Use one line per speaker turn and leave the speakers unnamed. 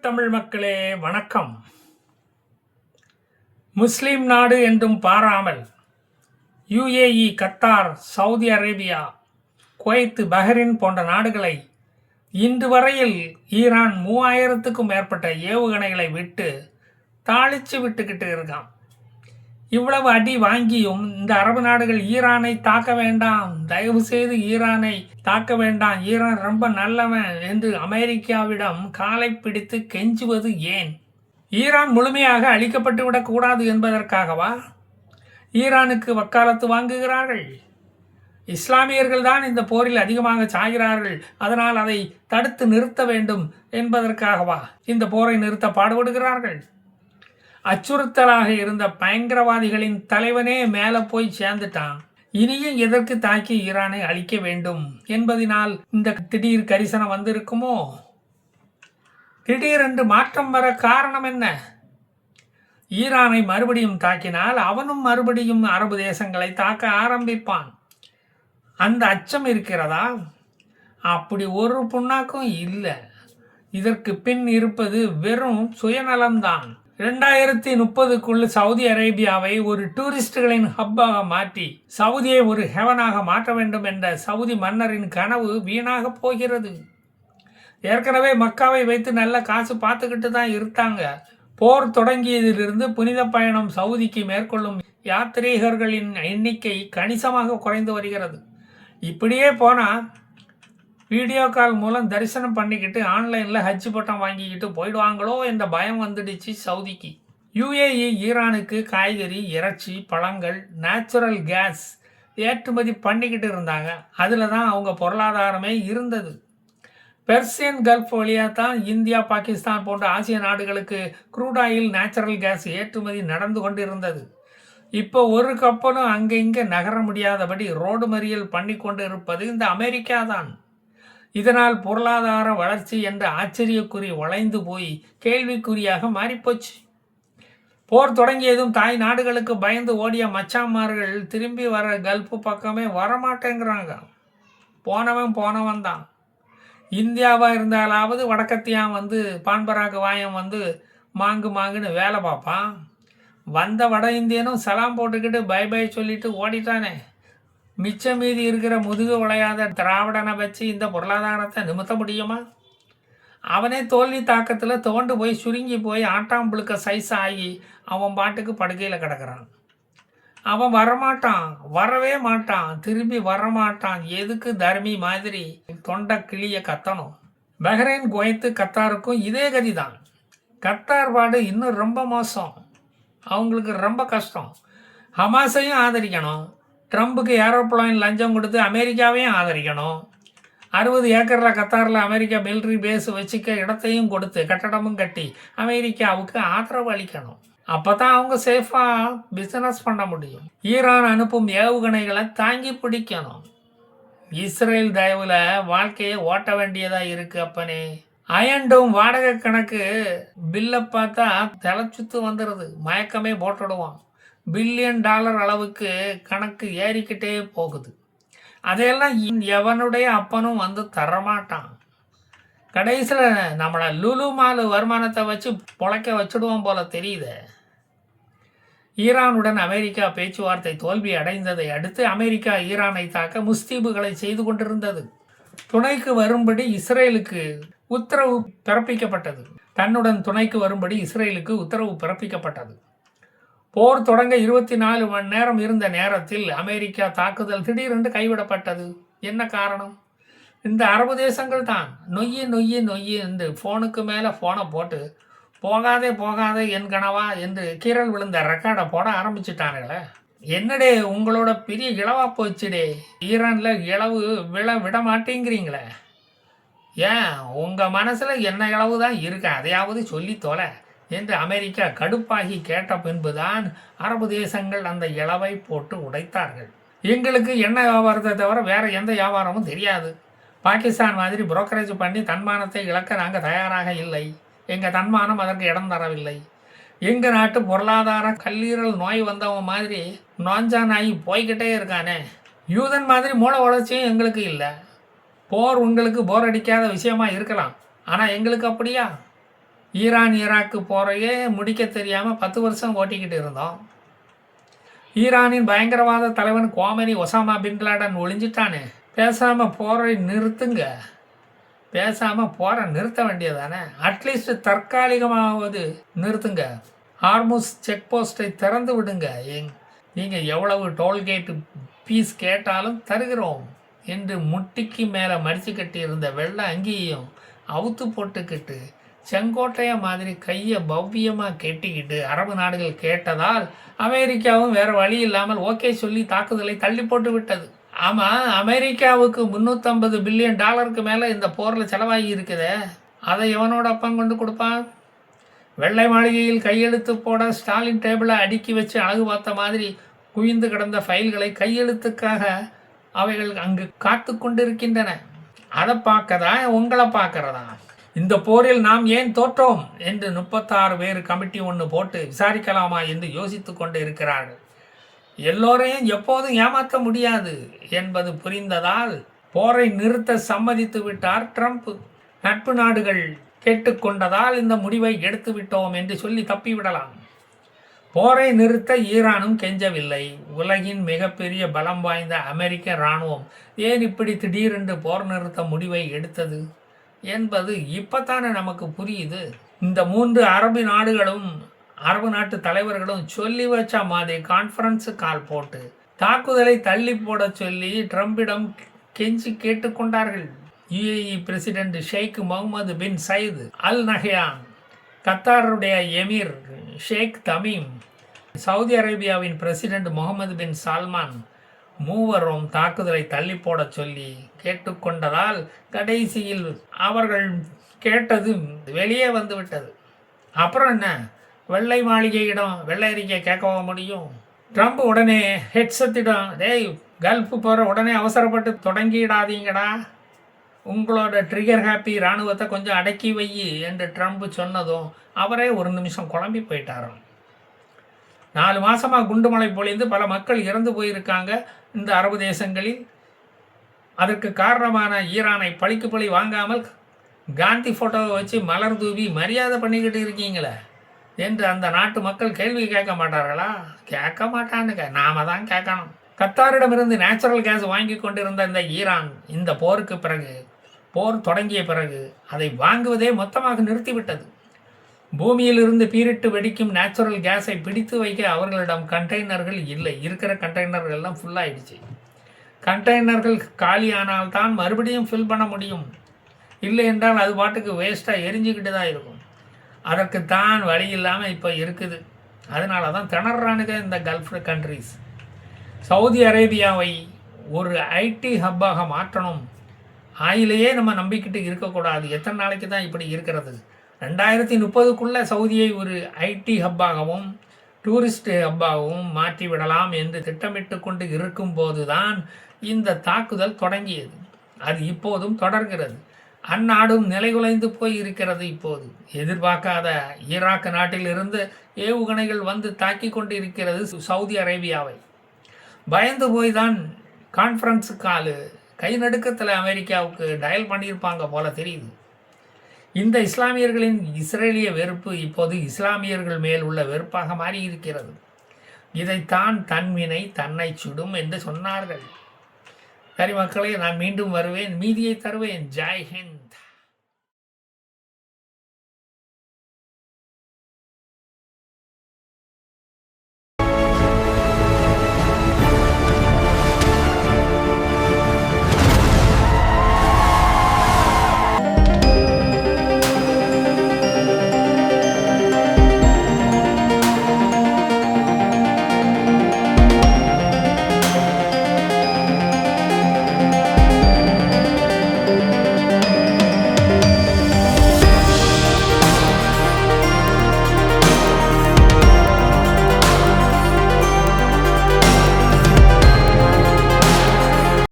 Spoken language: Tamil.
தமிழ் மக்களே வணக்கம். முஸ்லிம் நாடு என்றும் பாராமல் UAE, Qatar, Saudi Arabia, Kuwait, Bahrain போன்ற நாடுகளை இன்று வரையில் ஈரான் 3000க்கும் மேற்பட்ட ஏவுகணைகளை விட்டு தாளிச்சு விட்டுக்கிட்டு இருக்கான். இவ்வளவு அடி வாங்கியும் இந்த அரபு நாடுகள் ஈரானை தாக்க வேண்டாம், தயவு செய்து ஈரானை தாக்க வேண்டாம், ஈரான் ரொம்ப நல்லவன் என்று அமெரிக்காவிடம் காலை பிடித்து கெஞ்சுவது ஏன்? ஈரான் முழுமையாக அழிக்கப்பட்டு விடக்கூடாது என்பதற்காகவா ஈரானுக்கு வக்காலத்து வாங்குகிறார்கள்? இஸ்லாமியர்கள் தான் இந்த போரில் அதிகமாக சாகிறார்கள், அதனால் அதை தடுத்து நிறுத்த வேண்டும் என்பதற்காகவா இந்த போரை நிறுத்த பாடுபடுகிறார்கள்? அச்சுறுத்தலாக இருந்த பயங்கரவாதிகளின் தலைவனே மேலே போய் சேர்ந்துட்டான், இனியும் எதற்கு தாக்கி ஈரானை அழிக்க வேண்டும் என்பதனால் இந்த திடீர் கரிசனம் வந்திருக்குமோ? திடீரென்று மாற்றம் வர காரணம் என்ன? ஈரானை மறுபடியும் தாக்கினால் அவனும் மறுபடியும் அரபு தேசங்களை தாக்க ஆரம்பிப்பான். அந்த அச்சம் இருக்கிறதா? அப்படி ஒரு புண்ணாக்கும் இல்லை. இதற்கு பின் இருப்பது வெறும் சுயநலம்தான். 2030க்குள் சவுதி அரேபியாவை ஒரு டூரிஸ்டுகளின் ஹப்பாக மாற்றி சவுதியை ஒரு ஹெவனாக மாற்ற வேண்டும் என்ற சவுதி மன்னரின் கனவு வீணாக போகிறது. ஏற்கனவே மக்காவை வைத்து நல்ல காசு பார்த்துக்கிட்டு தான் இருந்தாங்க. போர் தொடங்கியதிலிருந்து புனித பயணம் சவுதிக்கு மேற்கொள்ளும் யாத்ரீகர்களின் எண்ணிக்கை கணிசமாக குறைந்து வருகிறது. இப்படியே போனால் வீடியோ கால் மூலம் தரிசனம் பண்ணிக்கிட்டு ஆன்லைனில் ஹஜ் பட்டம் வாங்கிக்கிட்டு போயிடுவாங்களோ என்ற பயம் வந்துடுச்சு சவுதிக்கு. யுஏஇ ஈரானுக்கு காய்கறி, இறைச்சி, பழங்கள், நேச்சுரல் கேஸ் ஏற்றுமதி பண்ணிக்கிட்டு இருந்தாங்க. அதில் தான் அவங்க பொருளாதாரமே இருந்தது. பெர்சியன் கல்ஃப் வழியாக தான் இந்தியா, பாகிஸ்தான் போன்ற ஆசிய நாடுகளுக்கு க்ரூட் ஆயில், நேச்சுரல் கேஸ் ஏற்றுமதி நடந்து கொண்டு இருந்தது. இப்போ ஒரு கப்பலும் அங்கே இங்கே நகர முடியாதபடி ரோடு மறியல் பண்ணி கொண்டு இருப்பது இந்த அமெரிக்கா தான். இதனால் பொருளாதார வளர்ச்சி என்ற ஆச்சரியக்குறி வளைந்து போய் கேள்விக்குறியாக மாறிப்போச்சு. போர் தொடங்கியதும் தாய் நாடுகளுக்கு பயந்து ஓடிய மச்சாமார்கள் திரும்பி வர கல்ஃப் பக்கமே வரமாட்டேங்கிறாங்க. போனவன் தான். இந்தியாவாக இருந்தாலாவது வடக்கத்தியான் வந்து பான்பராக்கு வாயம் வந்து மாங்குன்னு வேலை பார்ப்பான். வந்த வட இந்தியனும் சலாம் போட்டுக்கிட்டு பை பை சொல்லிட்டு ஓடிட்டானே. மிச்சம் மீதி இருக்கிற முதுகு விளையாத திராவிடனை வச்சு இந்த பொருளாதாரத்தை நிமித்த முடியுமா? அவனே தோல்வி தாக்கத்தில் தோண்டு போய் சுருங்கி போய் ஆட்டாம்புழுக்க சைஸ் ஆகி அவன் பாட்டுக்கு படுக்கையில் கிடக்கிறான். அவன் வரவே மாட்டான், திரும்பி வரமாட்டான். எதுக்கு தர்மி மாதிரி தொண்டை கிளிய கத்தணும்? பஹ்ரைன், குவைத், கத்தாருக்கும் இதே கதி தான். கத்தார் பாடு இன்னும் ரொம்ப மோசம், அவங்களுக்கு ரொம்ப கஷ்டம். ஹமாஸையும் ஆதரிக்கணும், ட்ரம்புக்கு ஏரோப்ளைன் லஞ்சம் கொடுத்து அமெரிக்காவையும் ஆதரிக்கணும், 60 ஏக்கரில் கத்தாரில் அமெரிக்கா மிலிட்ரி பேஸ் வச்சுக்க இடத்தையும் கொடுத்து கட்டடமும் கட்டி அமெரிக்காவுக்கு ஆதரவு அளிக்கணும். அப்போ தான் அவங்க சேஃபாக பிஸ்னஸ் பண்ண முடியும். ஈரான் அனுப்பும் ஏவுகணைகளை தாங்கி பிடிக்கணும். இஸ்ரேல் தயவில் வாழ்க்கையை ஓட்ட வேண்டியதாக இருக்குது. அப்பனே அயன்டோம் வாடகை கணக்கு பில்லை பார்த்தா தலைச்சுத்து வந்துடுது, மயக்கமே போட்டுடுவான். $1 பில்லியன் அளவுக்கு கணக்கு ஏறிக்கிட்டே போகுது. அதையெல்லாம் எவனுடைய அப்பனும் வந்து தரமாட்டான். கடைசியில் நம்மளை லுலு மாலு வருமானத்தை வச்சு பொழைக்க வச்சுடுவோம் போல தெரியுது. ஈரானுடன் அமெரிக்கா பேச்சுவார்த்தை தோல்வி அடைந்ததை அடுத்து அமெரிக்கா ஈரானை தாக்க முஸ்தீபுகளை செய்து கொண்டிருந்தது. துணைக்கு வரும்படி இஸ்ரேலுக்கு உத்தரவு பிறப்பிக்கப்பட்டது. தன்னுடன் துணைக்கு வரும்படி இஸ்ரேலுக்கு உத்தரவு பிறப்பிக்கப்பட்டது. போர் தொடங்க 24 மணி நேரம் இருந்த நேரத்தில் அமெரிக்கா தாக்குதல் திடீரென்று கைவிடப்பட்டது. என்ன காரணம்? இந்த அரபு தேசங்கள் தான் நொய்யி என்று ஃபோனுக்கு மேலே ஃபோனை போட்டு போகாதே என் கனவா என்று கீரல் விழுந்த ரெக்கார்டை போட ஆரம்பிச்சுட்டானுங்களே. என்னடே உங்களோட பெரிய இளவா போச்சுடே, ஈரானில் இளவு விட மாட்டேங்கிறீங்களே. ஏன் உங்கள் மனசில் என்ன இளவு தான் இருக்கு, அதையாவது சொல்லி தொலை என்று அமெரிக்கா கடுப்பாகி கேட்ட பின்புதான் அரபு தேசங்கள் அந்த இளவை போட்டு உடைத்தார்கள். எங்களுக்கு எண்ணெய் வியாபாரத்தை தவிர வேறு எந்த வியாபாரமும் தெரியாது. பாகிஸ்தான் மாதிரி புரோக்கரேஜ் பண்ணி தன்மானத்தை இழக்க நாங்கள் தயாராக இல்லை. எங்கள் தன்மானம் அதற்கு இடம் தரவில்லை. எங்கள் நாட்டு பொருளாதார கல்லீரல் நோய் வந்தவன் மாதிரி நோஞ்சான் ஆகி போய்கிட்டே இருக்கானே. யூதன் மாதிரி மூளை வளர்ச்சியும் எங்களுக்கு இல்லை. போர் உங்களுக்கு போர் அடிக்காத விஷயமா இருக்கலாம், ஆனால் எங்களுக்கு அப்படியா? ஈரான் ஈராக்கு போரையே முடிக்க தெரியாமல் 10 வருஷம் ஓட்டிக்கிட்டு இருந்தோம். ஈரானின் பயங்கரவாத தலைவன் கோமனி ஒசாமா பின் லாடன் ஒளிஞ்சிட்டானே. பேசாமல் போரை நிறுத்துங்க. பேசாமல் போரை நிறுத்த வேண்டியதானே. அட்லீஸ்ட் தற்காலிகமாவது நிறுத்துங்க. ஹார்முஸ் செக் போஸ்ட்டை திறந்து விடுங்க. நீங்கள் எவ்வளவு டோல்கேட்டு பீஸ் கேட்டாலும் தருகிறோம் என்று முட்டிக்கு மேலே மடிச்சு கட்டி இருந்த வெள்ளை அங்கேயும் அவுத்து போட்டுக்கிட்டு செங்கோட்டையை மாதிரி கையை பவ்யமாக கெட்டிக்கிட்டு அரபு நாடுகள் கேட்டதால் அமெரிக்காவும் வேறு வழி இல்லாமல் ஓகே சொல்லி தாக்குதலை தள்ளி போட்டு விட்டது. ஆமாம், அமெரிக்காவுக்கு $350 பில்லியன் மேலே இந்த போரில் செலவாகி இருக்குதே. அதை எவனோட அப்பம் கொண்டு கொடுப்பான்? வெள்ளை மாளிகையில் கையெழுத்து போட ஸ்டாலின் டேபிளை அடுக்கி வச்சு அழகு பார்த்த மாதிரி குவிந்து கிடந்த ஃபைல்களை கையெழுத்துக்காக அவைகள் அங்கு காத்து கொண்டிருக்கின்றன. அதை பார்க்கதா உங்களை பார்க்கறதா? இந்த போரில் நாம் ஏன் தோற்றோம் என்று 36 பேர் கமிட்டி ஒன்று போட்டு விசாரிக்கலாமா என்று யோசித்து கொண்டு இருக்கிறார்கள். எல்லோரையும் எப்போதும் ஏமாற்ற முடியாது என்பது புரிந்ததால் போரை நிறுத்த சம்மதித்து விட்டார் ட்ரம்ப். நட்பு நாடுகள் கேட்டுக்கொண்டதால் இந்த முடிவை எடுத்து விட்டோம் என்று சொல்லி தப்பிவிடலாம். போரை நிறுத்த ஈரானும் கெஞ்சவில்லை. உலகின் மிகப்பெரிய பலம் வாய்ந்த அமெரிக்க இராணுவம் ஏன் இப்படி திடீரென்று போர் நிறுத்த முடிவை எடுத்தது என்பது இப்போத்தானே நமக்கு புரியுது. இந்த 3 அரபு நாடுகளும் அரபு நாட்டு தலைவர்களும் சொல்லி வச்ச மாதிரி கான்ஃபரன்ஸு கால் போட்டு தாக்குதலை தள்ளி போட சொல்லி ட்ரம்பிடம் கெஞ்சி கேட்டுக்கொண்டார்கள். UAE president Sheikh Mohammed bin Zayed Al Nahyan, கத்தாருடைய எமீர் ஷேக் தமீம், சவுதி அரேபியாவின் பிரசிடென்ட் முகமது பின் சால்மான் மூவரும் தாக்குதலை தள்ளி போட சொல்லி கேட்டுக்கொண்டதால் கடைசியில் அவர்கள் கேட்டது வெளியே வந்துவிட்டது. அப்புறம் என்ன, வெள்ளை மாளிகையிடம் வெள்ளை அறிக்கை கேட்கவா முடியும்? ட்ரம்ப் உடனே ஹெட்செட்டிடம், டேய் கல்ஃப் போகிற உடனே அவசரப்பட்டு தொடங்கிடாதீங்கடா, உங்களோட ட்ரிகர் ஹாப்பி இராணுவத்தை கொஞ்சம் அடக்கி வை என்று ட்ரம்ப் சொன்னதும் அவரே ஒரு நிமிஷம் குழம்பி போயிட்டாராம். 4 மாதமாக குண்டுமலை பொழிந்து பல மக்கள் இறந்து போயிருக்காங்க இந்த அரபு தேசங்களில். அதற்கு காரணமான ஈரானை பழிக்கு பழி வாங்காமல் காந்தி ஃபோட்டோவை வச்சு மலர் தூவி மரியாதை பண்ணிக்கிட்டு இருக்கீங்களே என்று அந்த நாட்டு மக்கள் கேள்வி கேட்க மாட்டார்களா? கேட்க மாட்டானுங்க, நாம தான் கேட்கணும். கத்தாரிடமிருந்து நேச்சுரல் கேஸ் வாங்கி கொண்டிருந்த இந்த ஈரான் இந்த போருக்கு பிறகு, போர் தொடங்கிய பிறகு அதை வாங்குவதே மொத்தமாக நிறுத்திவிட்டது. பூமியிலிருந்து பீரிட்டு வெடிக்கும் நேச்சுரல் கேஸை பிடித்து வைக்க அவர்களிடம் கண்டெய்னர்கள் இல்லை. இருக்கிற கண்டெய்னர்கள்லாம் ஃபுல்லாகிடுச்சு. கண்டெய்னர்கள் காலியானால்தான் மறுபடியும் ஃபில் பண்ண முடியும். இல்லை என்றால் அது பாட்டுக்கு வேஸ்ட்டாக எரிஞ்சிக்கிட்டு தான் இருக்கும். அதற்குத்தான் வழி இல்லாமல் இப்போ இருக்குது. அதனால தான் திணறானுங்க இந்த கல்ஃப் கண்ட்ரிஸ். சவுதி அரேபியாவை ஒரு ஐடி ஹப்பாக மாற்றணும். ஆயிலேயே நம்ம நம்பிக்கிட்டு இருக்கக்கூடாது. எத்தனை நாளைக்கு தான் இப்படி இருக்கிறது? 2030க்குள்ளே சவுதியை ஒரு ஐடி ஹப்பாகவும் டூரிஸ்ட் ஹப்பாகவும் மாற்றிவிடலாம் என்று திட்டமிட்டு கொண்டு இருக்கும்போது தான் இந்த தாக்குதல் தொடங்கியது. அது இப்போதும் தொடர்கிறது. அந்நாடும் நிலைகுலைந்து போய் இருக்கிறது. இப்போது எதிர்பார்க்காத ஈராக் நாட்டிலிருந்து ஏவுகணைகள் வந்து தாக்கி கொண்டு இருக்கிறது சவுதி அரேபியாவை. பயந்து போய் தான் கான்ஃபரன்ஸு கால் கை நடுக்கத்தில் அமெரிக்காவுக்கு டயல் பண்ணியிருப்பாங்க போல தெரியுது. இந்த இஸ்லாமியர்களின் இஸ்ரேலிய வெறுப்பு இப்போது இஸ்லாமியர்கள் மேல் உள்ள வெறுப்பாக மாறி இருக்கிறது. இதைத்தான் தன்வினை தன்னை சுடும் என்று சொன்னார்கள். சரி மக்களே, நான் மீண்டும் வருவேன், மீதியை தருவேன். ஜெய் ஹிந்த்.